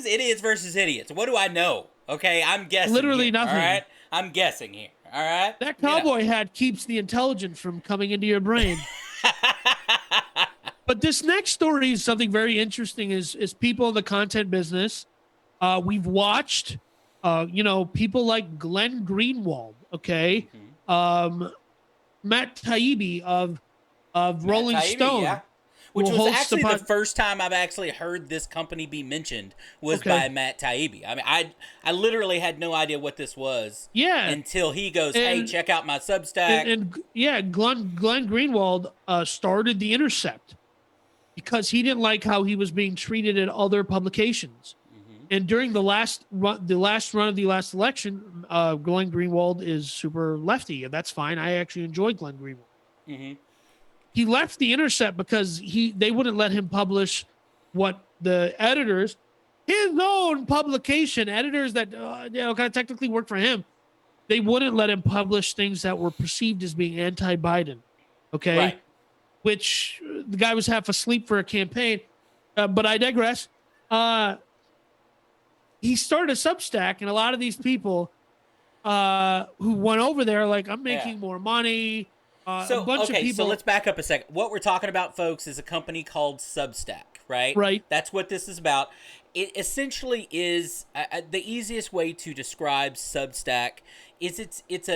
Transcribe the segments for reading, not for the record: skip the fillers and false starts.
idiots versus idiots. What do I know? Okay, I'm guessing. Literally here, nothing. All right, I'm guessing here. All right. That cowboy hat keeps the intelligence from coming into your brain. But this next story is something very interesting. Is people in the content business? We've watched, people like Glenn Greenwald. Okay, Matt Taibbi of Matt Rolling Taibbi, Stone, yeah. who Which was hosts actually the about. first time I've actually heard this company be mentioned was Okay, by Matt Taibbi. I mean, I literally had no idea what this was yeah, until he goes, "Hey, and check out my Substack." and yeah, Glenn Greenwald started The Intercept because he didn't like how he was being treated at other publications. And during the last run of the last election, Glenn Greenwald is super lefty, and that's fine. I actually enjoy Glenn Greenwald. Mm-hmm. He left The Intercept because they wouldn't let him publish what the editors, his own publication editors that kind of technically work for him, they wouldn't let him publish things that were perceived as being anti-Biden. Okay, Right. which the guy was half asleep for a campaign. But I digress. He started a Substack, and a lot of these people who went over there, like, I'm Yeah. making more money. A So, bunch of okay, so people. let's back up a second. What we're talking about, folks, is a company called Substack, right? Right. That's what this is about. It essentially is the easiest way to describe Substack is it's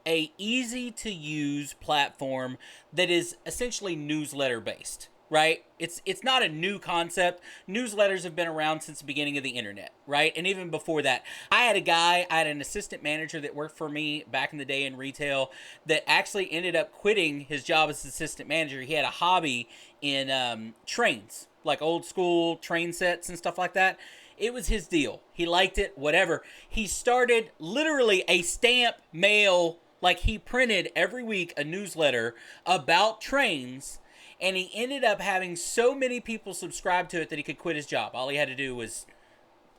a easy to use platform that is essentially newsletter based, right? It's not a new concept. Newsletters have been around since the beginning of the internet, right? And even before that, I had an assistant manager that worked for me back in the day in retail that actually ended up quitting his job as assistant manager. He had a hobby in trains, like old school train sets and stuff like that. It was his deal. He liked it, whatever. He started literally a stamp mail, like he printed every week a newsletter about trains, and he ended up having so many people subscribe to it that he could quit his job. All he had to do was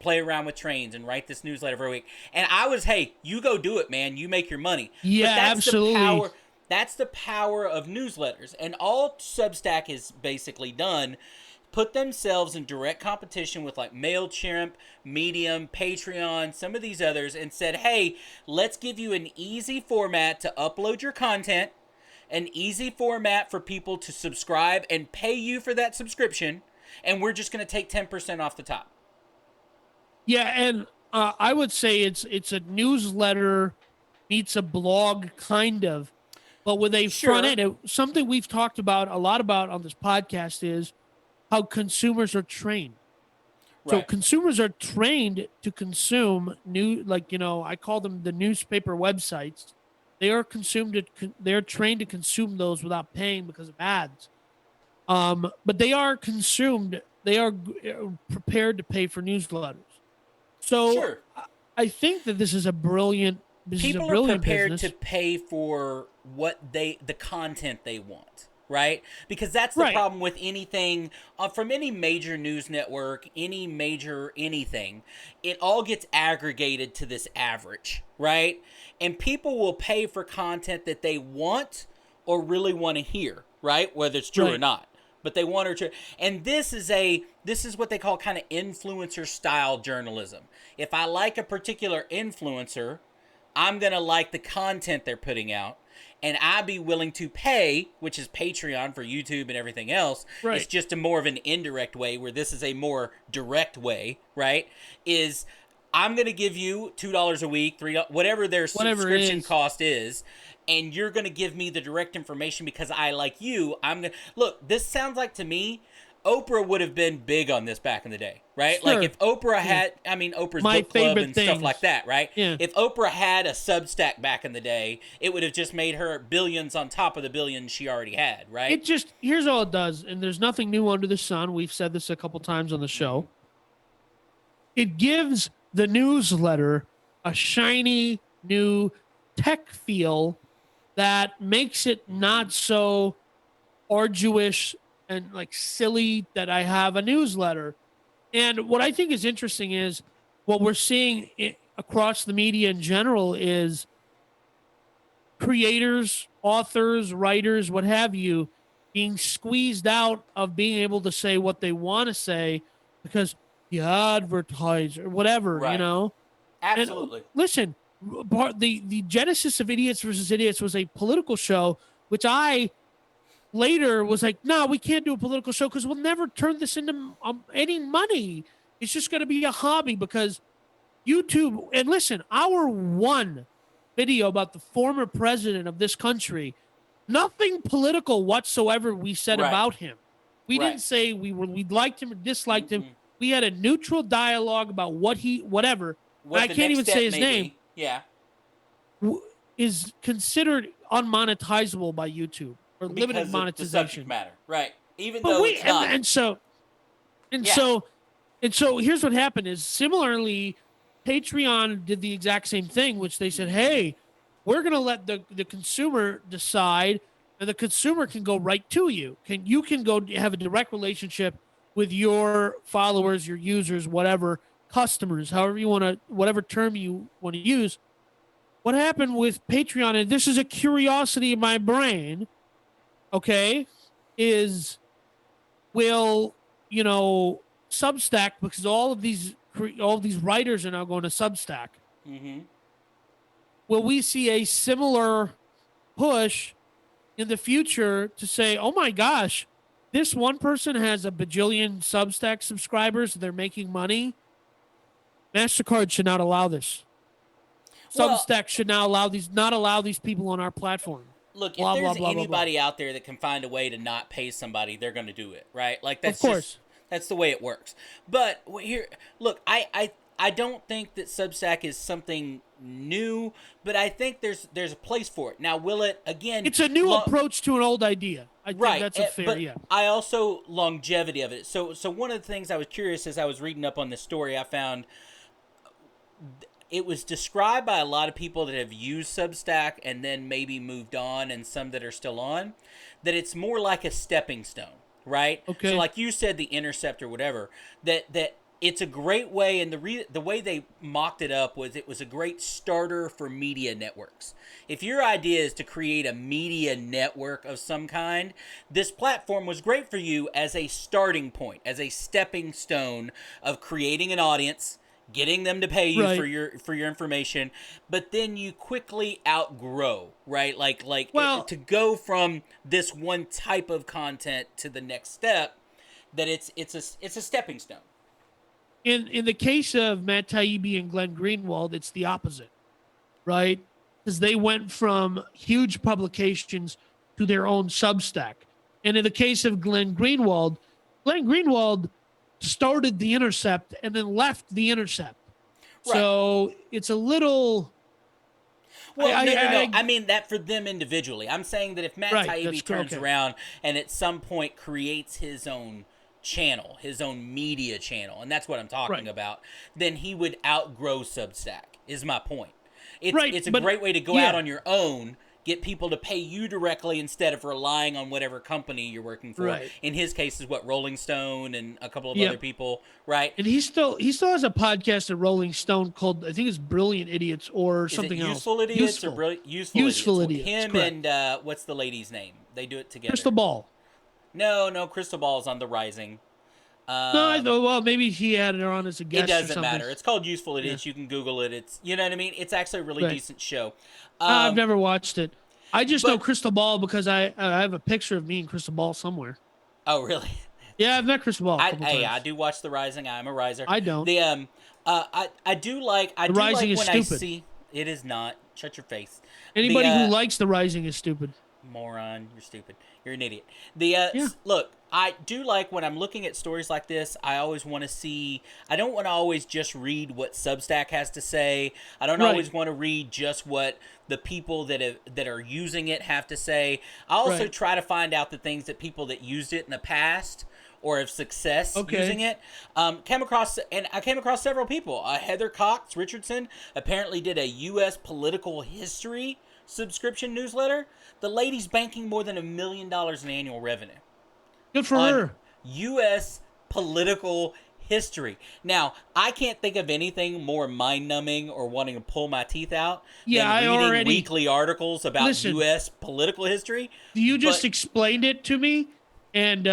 play around with trains and write this newsletter every week. And I was, hey, you go do it, man. You make your money. Yeah, But that's absolutely. the power. That's the power of newsletters. And all Substack has basically done, put themselves in direct competition with like MailChimp, Medium, Patreon, some of these others, and said, hey, let's give you an easy format to upload your content, an easy format for people to subscribe and pay you for that subscription, and we're just going to take 10% off the top. Yeah, and I would say it's a newsletter meets a blog, kind of, but with a front Sure. end. Something we've talked about a lot about on this podcast is how consumers are trained. So Right. consumers are trained to consume I call them the newspaper websites. They're trained to consume those without paying because of ads. But they are consumed. They are prepared to pay for newsletters. So Sure. I think that this is a brilliant. People are prepared business. to pay for the content they want, right? Because that's the Right. problem with anything from any major news network, any major anything. It all gets aggregated to this average, right? And people will pay for content that they want or really want to hear, right? Whether it's true or Right. not. But they want her to, and this is what they call kind of influencer style journalism. If I like a particular influencer, I'm gonna like the content they're putting out, and I'd be willing to pay, which is Patreon for YouTube and everything else. Right. It's just a more of an indirect way, where this is a more direct way, right? Is I'm gonna give you $2 a week, $3, whatever their subscription cost is, and you're going to give me the direct information because I like you. I'm going to look, this sounds like to me, Oprah would have been big on this back in the day, right? Sure. Like if Oprah had, Oprah's My book club favorite and things. stuff like that, right? Yeah. If Oprah had a Substack back in the day, it would have just made her billions on top of the billions she already had, right? Here's all it does, and there's nothing new under the sun. We've said this a couple times on the show. It gives the newsletter a shiny new tech feel that makes it not so arduous and like silly that I have a newsletter. And what I think is interesting is what we're seeing across the media in general is creators, authors, writers, what have you, being squeezed out of being able to say what they want to say because the advertiser, whatever, you Right. know. And Absolutely. listen, the genesis of Idiots versus Idiots was a political show, which I later was like, no, we can't do a political show because we'll never turn this into any money. It's just going to be a hobby because YouTube. And listen, our one video about the former president of this country, nothing political whatsoever we said Right. about him. We Right. didn't say we liked him or disliked him. Mm-mm. We had a neutral dialogue about whatever. What I the can't next even step say his may name. be. Yeah. Is considered unmonetizable by YouTube or limited Because of the subject monetization. matter. Right. Even But though we it's not. and Yeah. so here's what happened is similarly Patreon did the exact same thing, which they said, hey, we're going to let the consumer decide, and the consumer can go right to you. You can go have a direct relationship with your followers, your users, whatever, customers, however you want to, whatever term you want to use. What happened with Patreon, and this is a curiosity in my brain, okay, is will, Substack, because all of these writers are now going to Substack. Mm-hmm. Will we see a similar push in the future to say, oh my gosh, this one person has a bajillion Substack subscribers, they're making money. MasterCard should not allow this. Well, Substack should not allow these people on our platform. look, if Blah, blah, there's blah, blah, blah. anybody out there that can find a way to not pay somebody, they're going to do it, right? Like Of course. that's the way it works. But here, look, I don't think that Substack is something new, but I think there's a place for it. Now, will it again? It's a new approach to an old idea. I think right, that's a fair, but yeah. I also longevity of it. So one of the things I was curious as I was reading up on this story, I found it was described by a lot of people that have used Substack and then maybe moved on, and some that are still on, that it's more like a stepping stone, right? Okay. So like you said, the intercept or whatever, that it's a great way, and the way they mocked it up was it was a great starter for media networks. If your idea is to create a media network of some kind, this platform was great for you as a starting point, as a stepping stone of creating an audience, getting them to pay you Right. for your information, but then you quickly outgrow, right? To go from this one type of content to the next step, that it's a stepping stone. In the case of Matt Taibbi and Glenn Greenwald, it's the opposite, right? Because they went from huge publications to their own Substack. And in the case of Glenn Greenwald started The Intercept and then left The Intercept. Right. So it's a little... Well, no. I mean that for them individually. I'm saying that if Matt Taibbi turns around and at some point creates his own channel, his own media channel, and that's what I'm talking about, then he would outgrow Substack, is my point. It's a great way to go out on your own, get people to pay you directly instead of relying on whatever company you're working for. Right. In his case is what, Rolling Stone and a couple of other people, right? And he still has a podcast at Rolling Stone called, I think it's Brilliant Idiots or something else. Useful Idiots or Brilliant Useful Idiots? Him correct. And what's the lady's name? They do it together. Crystal Ball. No, Crystal Ball's on The Rising. Well, maybe he had her on as a guest. It doesn't matter. It's called Useful Idiots. You can Google it. It's, you know what I mean? It's actually a really decent show. I've never watched it. I just know Crystal Ball because I have a picture of me and Crystal Ball somewhere. Oh, really? Yeah, I've met Crystal Ball a couple times. I do watch The Rising. I'm a riser. I don't. I do like The Rising is when stupid. I see it is not. Shut your face. Anybody who likes The Rising is stupid. Moron, you're stupid. You're an idiot. Look, I do like when I'm looking at stories like this, I always want to see, I don't want to always just read what Substack has to say. I don't always want to read just what the people that are using it have to say. I also try to find out the things that people that used it in the past or have success using it. I came across several people. Heather Cox Richardson apparently did a U.S. political history subscription newsletter. The lady's banking more than $1 million in annual revenue. Good for her. U.S. political history. Now, I can't think of anything more mind-numbing or wanting to pull my teeth out than reading weekly articles about U.S. political history. You just explained it to me, and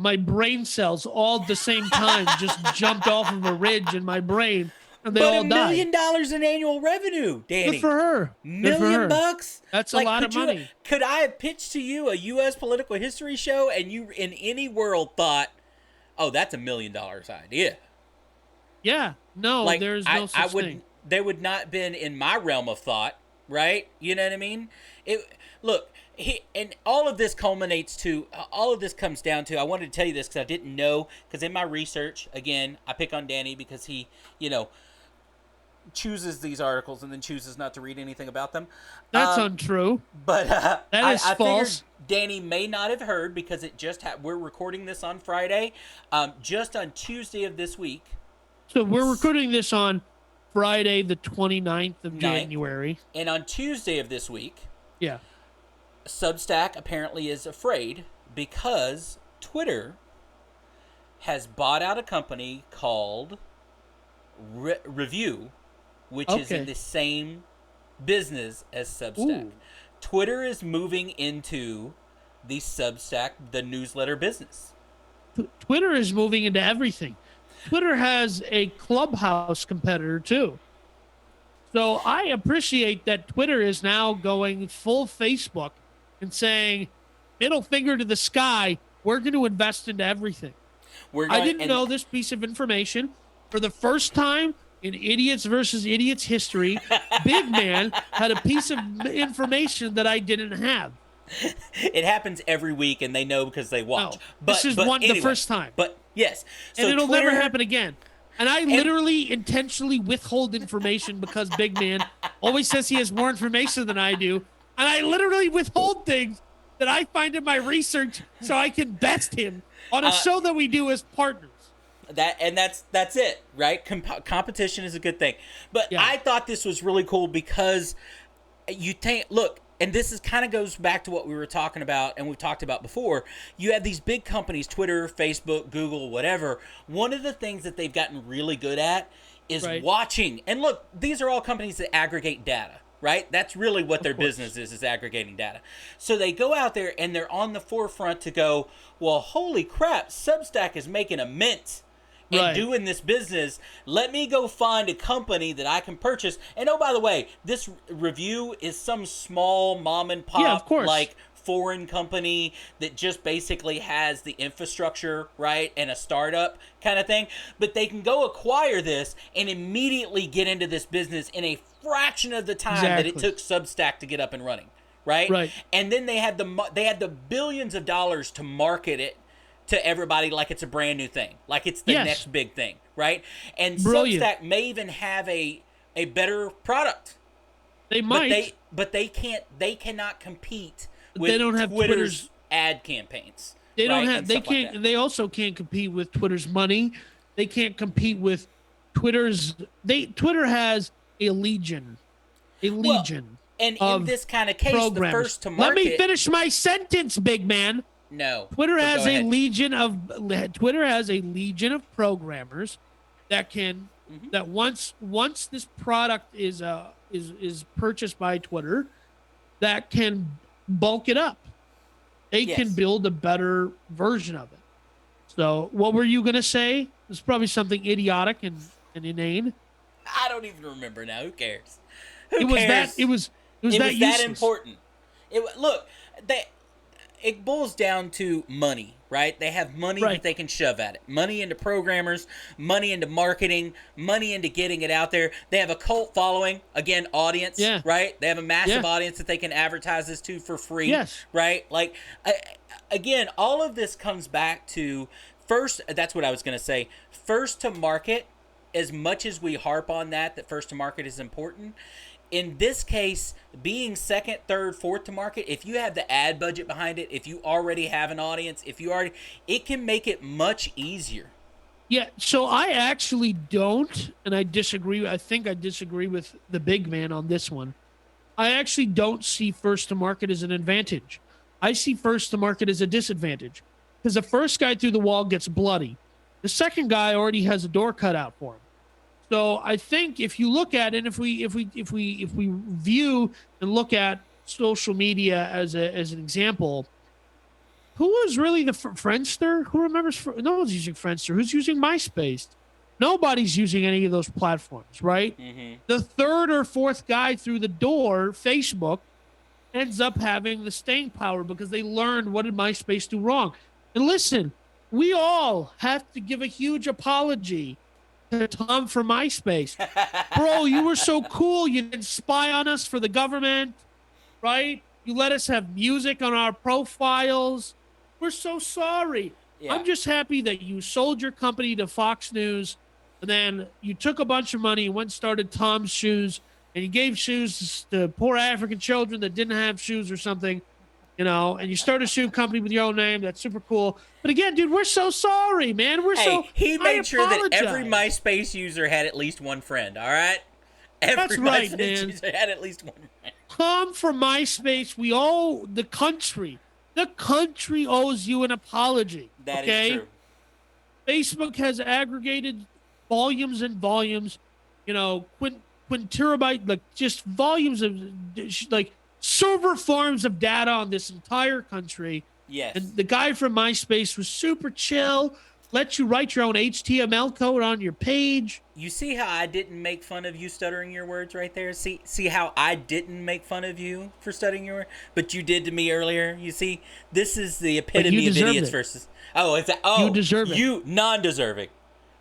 my brain cells all at the same time just jumped off of a ridge in my brain, and they But all $1 died. million in annual revenue, Good Danny. for her. Good for Million her. bucks? That's a lot of money. Could I have pitched to you a U.S. political history show and you in any world thought, oh, that's $1 million idea? Yeah. No, Like, there's no such thing. they would not been in my realm of thought, right? You know what I mean? Look, and all of this culminates to, all of this comes down to, I wanted to tell you this because I didn't know, because in my research, again, I pick on Danny because he, chooses these articles and then chooses not to read anything about them. That's untrue. But that is I false. figured Danny may not have heard because it just we're recording this on Friday. Just on Tuesday of this week. So we're recording this on Friday, the 29th of January. And on Tuesday of this week, yeah, Substack apparently is afraid because Twitter has bought out a company called Review, which is in the same business as Substack. Ooh. Twitter is moving into the Substack, the newsletter business. Twitter is moving into everything. Twitter has a Clubhouse competitor too. So I appreciate that Twitter is now going full Facebook and saying, middle finger to the sky, we're going to invest into everything. I didn't know this piece of information. For the first time in Idiots versus Idiots history, Big Man had a piece of information that I didn't have. It happens every week, and they know because they watch. No, this is the first time. But yes, so and it'll never happen again. And I literally intentionally withhold information because Big Man always says he has more information than I do, and I literally withhold things that I find in my research so I can best him on a show that we do as partners. That's it, right? Competition is a good thing. But yeah. I thought this was really cool because look, and this is kind of goes back to what we were talking about and we've talked about before. You have these big companies, Twitter, Facebook, Google, whatever. One of the things that they've gotten really good at is watching. And look, these are all companies that aggregate data, right? That's really what their business is aggregating data. So they go out there and they're on the forefront to go, well, holy crap, Substack is making a mint and doing this business. Let me go find a company that I can purchase. And oh, by the way, this Review is some small mom and pop, like foreign company that just basically has the infrastructure, right, and a startup kind of thing. But they can go acquire this and immediately get into this business in a fraction of the time that it took Substack to get up and running, right? And then they had the billions of dollars to market it to everybody like it's a brand new thing, like it's the next big thing, right? And Substack may even have a better product. They might, but they cannot compete with they don't have Twitter's ad campaigns. They don't have. They can't. Like they also can't compete with Twitter's money. They can't compete with Twitter's. Twitter has a legion. And in this kind of case, the first to market. Let me finish my sentence, big man. No. Twitter has a legion of programmers that can that once this product is purchased by Twitter, that can bulk it up. They can build a better version of it. So what were you gonna say? It's probably something idiotic and inane. I don't even remember now. Who cares? It was that important. It boils down to money, right? They have money that they can shove at it. Money into programmers, money into marketing, money into getting it out there. They have a cult following, again, audience, right? They have a massive audience that they can advertise this to for free, right? Like, again, all of this comes back to first, that's what I was going to say, first to market, as much as we harp on that first to market is important. In this case, being second, third, fourth to market, if you have the ad budget behind it, if you already have an audience, it can make it much easier. Yeah, so I actually don't, and I disagree. I think I disagree with the big man on this one. I actually don't see first to market as an advantage. I see first to market as a disadvantage because the first guy through the wall gets bloody. The second guy already has a door cut out for him. So I think if you look at it, if we view and look at social media as an example, who was really the Friendster? Who remembers? No one's using Friendster. Who's using MySpace? Nobody's using any of those platforms, right? Mm-hmm. The third or fourth guy through the door, Facebook, ends up having the staying power because they learned what did MySpace do wrong. And listen, we all have to give a huge apology to Tom for MySpace. Bro, you were so cool. You didn't spy on us for the government, right? You let us have music on our profiles. We're so sorry. Yeah. I'm just happy that you sold your company to Fox News, and then you took a bunch of money and went and started Tom's Shoes, and you gave shoes to poor African children that didn't have shoes or something, and you started a shoe company with your own name. That's super cool. But again, dude, we're so sorry, man. He made sure that every apologize. MySpace user had at least one friend, all right? Every That's right, MySpace man. user had at least one friend. Tom from MySpace, the country owes you an apology. That okay? is true. Facebook has aggregated volumes and volumes, quinterobyte, like just volumes of like server farms of data on this entire country. Yes. And the guy from MySpace was super chill, let you write your own HTML code on your page. You see how I didn't make fun of you stuttering your words right there? See how I didn't make fun of you for stuttering your words, but you did to me earlier? You see, this is the epitome of idiots versus... Oh, it's you deserve it. You non-deserving.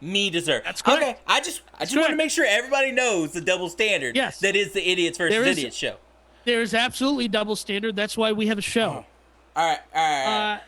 Me deserve. That's correct. Okay, I just want to make sure everybody knows the double standard. Yes. That is the idiots versus idiots show. There is absolutely double standard. That's why we have a show. All right.